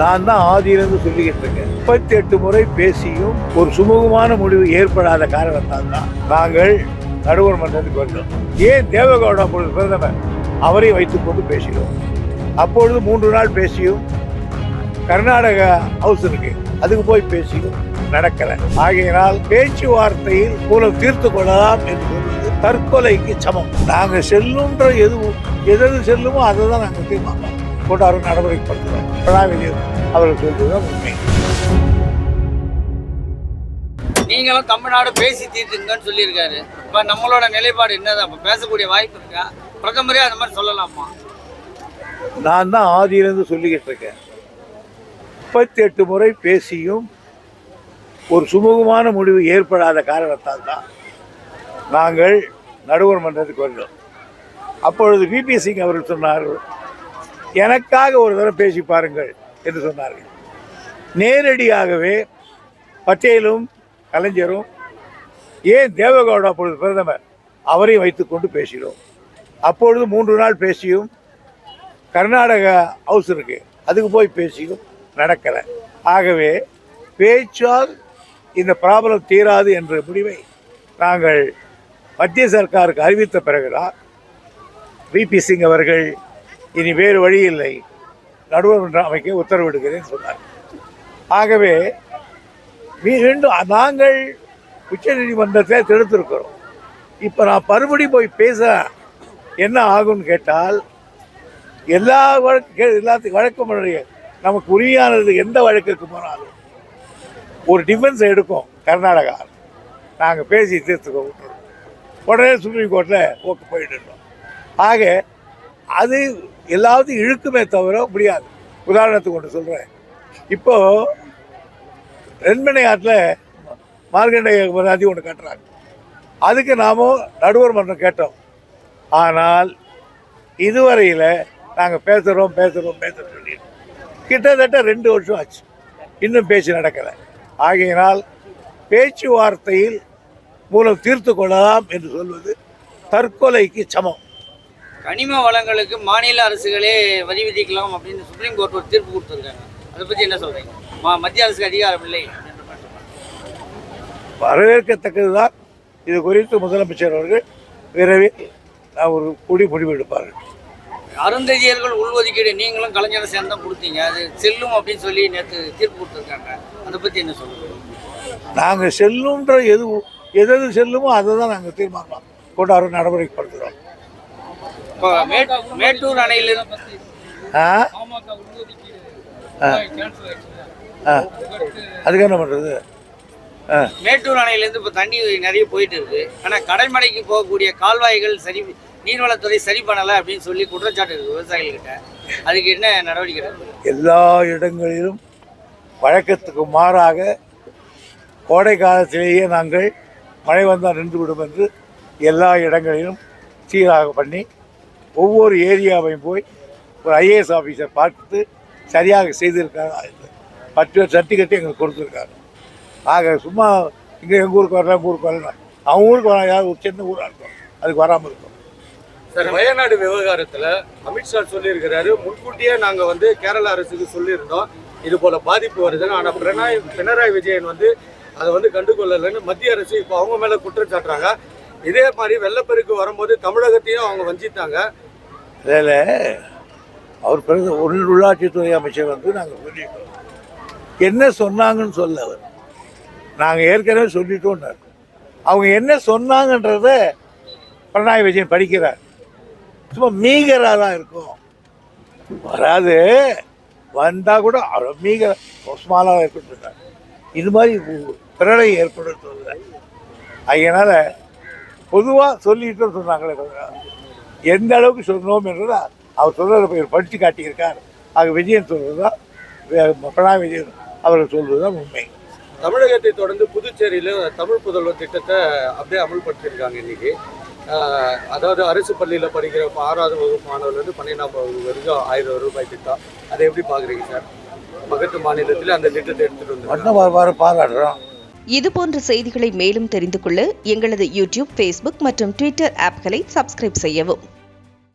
நான் தான் ஆதியிலிருந்து சொல்லிக்கிட்டு இருக்கேன். 38 முறை பேசியும் ஒரு சுமூகமான முடிவு ஏற்படாத காரணத்தால் தான் நாங்கள் நடுவர் மன்றத்துக்கு வந்தோம். ஏன் தேவகவுடா பொழுது பிரதமர் அவரை வைத்துக் கொண்டு பேசினோம். அப்பொழுது 3 நாள் பேசியும் கர்நாடக ஹவுஸ் இருக்கு, அதுக்கு போய் பேசியும் நடக்கல. ஆகையினால் பேச்சுவார்த்தையில் மூலம் தீர்த்து கொள்ளலாம் என்று சொல்வது தற்கொலைக்கு சமம். நாங்கள் செல்லுன்ற எது செல்லுமோ அதை தான் நாங்கள் தீர்மானம் கொண்டாட நடவடிக்கைப்படுத்துகிறோம். பினராயி விஜயன் அவர்கள் சொல்வதுதான் உண்மை. நீங்களும் தமிழ்நாடு பேசி தீர்த்துங்கன்னு சொல்லியிருக்காரு. இப்போ நம்மளோட நிலைப்பாடு என்னதான்? இப்போ பேசக்கூடிய வாய்ப்பு இருக்கா? பிரதமரே அந்த மாதிரி சொல்லலாமா? நான் தான் ஆதியிலிருந்து சொல்லிக்கிட்டு இருக்கேன். 38 முறை பேசியும் ஒரு சுமூகமான முடிவு ஏற்படாத காரணத்தால் தான் நாங்கள் நடுவர் மன்றத்துக்கு வந்தோம். அப்பொழுது VP சிங் அவர்கள் சொன்னார், எனக்காக ஒரு தடவை பேசி பாருங்கள் என்று சொன்னார்கள். நேரடியாகவே பட்டேலும் கலைஞரும் ஏன் தேவகவுடா பொழுது பிரதமர் அவரையும் வைத்துக் கொண்டு பேசினோம். அப்பொழுது 3 நாள் பேசியும் கர்நாடக ஹவுஸ் இருக்கு, அதுக்கு போய் பேசியும் நடக்கலை. ஆகவே பேச்சால் இந்த ப்ராப்ளம் தீராது என்ற முடிவை நாங்கள் மத்திய சர்க்காருக்கு அறிவித்த பிறகுதான் VP சிங் அவர்கள் இனி வேறு வழி இல்லை, நடுவர் மன்றம் அமைக்க உத்தரவிடுகிறேன் சொன்னார். ஆகவே மீண்டும் நாங்கள் உச்ச நீதிமன்றத்தை தடுத்திருக்கிறோம். இப்போ நான் மறுபடி போய் பேச என்ன ஆகும்னு கேட்டால், எல்லா எல்லாத்துக்கும் வழக்கம் நமக்கு உரிமையானது எந்த வழக்குக்கு போனாலும் ஒரு டிஃபென்ஸ் எடுக்கும் கர்நாடகா. நாங்கள் பேசி தீர்த்துக்க விட்டுறோம், உடனே சுப்ரீம் கோர்ட்டில் ஓட்டு போயிட்டுருக்கோம். ஆக அது எல்லாத்தையும் இழுக்குமே தவிர முடியாது. உதாரணத்துக்கு ஒன்று சொல்கிறேன். இப்போது தென்மனை ஆற்றில் மார்கண்டேய நதி ஒன்று கட்டுறாங்க, அதுக்கு நாமும் நடுவர் மன்றம் கேட்டோம். ஆனால் இதுவரையில் நாங்கள் பேசுகிறோம் சொல்லிடுறோம். கிட்டத்தட்ட 2 வருஷம் ஆச்சு, இன்னும் பேச்சு நடக்கலை. ஆகையினால் பேச்சுவார்த்தையில் மூலம் தீர்த்து கொள்ளலாம் என்று சொல்வது தற்கொலைக்கு சமம். கனிம வளங்களுக்கு மாநில அரசுகளே வரி விதிக்கலாம் அப்படின்னு சுப்ரீம் கோர்ட் ஒரு தீர்ப்பு கொடுத்துருக்காங்க. அதை பற்றி என்ன சொல்கிறீங்க? மத்திய அரசுக்கு அதிகாரம் இல்லை. வரவேற்கத்தக்கது தான். இது குறித்து முதலமைச்சர் அவர்கள் விரைவில் ஒரு முடிவு எடுப்பார்கள். அருந்ததியர்கள் உள்ஒதுக்கீடு நீங்களும் கலைஞரை சேர்ந்து தான் கொடுத்தீங்க, அது செல்லும் அப்படின்னு சொல்லி நேற்று தீர்ப்பு கொடுத்துருக்காங்க. அதை பற்றி என்ன சொல்லுங்கள்? நாங்கள் செல்லுன்ற எது செல்லுமோ அதை தான் நாங்கள் தீர்மானம் கொண்டாட நடவடிக்கைப்படுத்துகிறோம். இப்போ மேட்டூர் அணையிலிருந்து அதுக்கு என்ன பண்ணுறது? மேட்டூர் அணையிலேருந்து இப்போ தண்ணி நிறைய போயிட்டு இருக்கு, ஆனால் கடைமடைக்கு போகக்கூடிய கால்வாய்கள் நீர்வளத்துறை சரி பண்ணலை அப்படின்னு சொல்லி குற்றச்சாட்டு இருக்குது விவசாயிகள்கிட்ட. அதுக்கு என்ன நடவடிக்கை எடுக்கும்? எல்லா இடங்களிலும் வழக்கத்துக்கு மாறாக கோடை காலத்திலேயே நாங்கள் மழை வந்தால் நின்றுவிடும் என்று எல்லா இடங்களிலும் சீராக பண்ணி ஒவ்வொரு ஏரியாவையும் போய் ஒரு IAS ஆஃபீஸர் பார்த்து சரியாக செய்திருக்காங்க. 10 சர்டிஃபிகேட்டு எங்களுக்கு கொடுத்துருக்காங்க. ஆக சும்மா இங்கே எங்கள் ஊருக்கு வரல, ஊருக்கு வரல, அவங்க ஊருக்கு வர யாரும் ஒரு சின்ன ஊராக இருக்கும், அதுக்கு வராமல் இருக்கும். சார், வயநாடு விவகாரத்தில் அமித்ஷா சொல்லியிருக்கிறாரு, முன்கூட்டியே நாங்கள் கேரள அரசுக்கு சொல்லியிருந்தோம் இது போல் பாதிப்பு வருதுன்னு. ஆனால் பினராயி விஜயன் அதை கண்டுகொள்ளலைன்னு மத்திய அரசு இப்போ அவங்க மேலே குற்றம் சாட்டுறாங்க. இதே மாதிரி வெள்ளப்பெருக்கு வரும்போது தமிழகத்தையும் அவங்க வஞ்சித்தாங்க. அதில் அவர் பிறகு உள்ளாட்சித்துறை அமைச்சர் நாங்கள் சொல்லிட்டோம், என்ன சொன்னாங்கன்னு சொல்ல அவர் நாங்கள் ஏற்கனவே சொல்லிட்டோம்னார். அவங்க என்ன சொன்னாங்கன்றத பினராயி விஜயன் படிக்கிறார். சும்மா மீகராக தான் இருக்கும், வராது, வந்தால் கூட அவ்வளோ மீகர ஸ்மாலாக ஏற்பட்டுருக்கார். இது மாதிரி பிரளயம் ஏற்படுத்துவதில்லை. அதனால் பொதுவாக சொல்லிட்டு சொன்னாங்களே, எந்த அளவுக்கு சொன்னோம் என்றது அவர் சொல்கிறத படித்து காட்டியிருக்கார். ஆக விஜயன் சொல்கிறது தான், பினராயி விஜயன் அவர்கள் சொல்வது தான் உண்மை. தமிழகத்தை தொடர்ந்து புதுச்சேரியில் தமிழ் புதல்வர் திட்டத்தை அப்படியே அமல்படுத்தியிருக்காங்க இன்னைக்கு. அதாவது அரசு பள்ளியில் படிக்கிற 6ஆவது வகுப்பு மாணவர்லேருந்து 12ஆம் வகுப்பு வரைக்கும் 1000 ரூபாய் திட்டம். அதை எப்படி பார்க்குறீங்க சார்? பக்கத்து மாநிலத்தில் அந்த திட்டத்தை எடுத்துகிட்டு வந்து பாராட்டுறோம். இதுபோன்ற செய்திகளை மேலும் தெரிந்து கொள்ள எங்களது யூடியூப், ஃபேஸ்புக் மற்றும் ட்விட்டர் ஆப்களை சப்ஸ்கிரைப் செய்யவும்.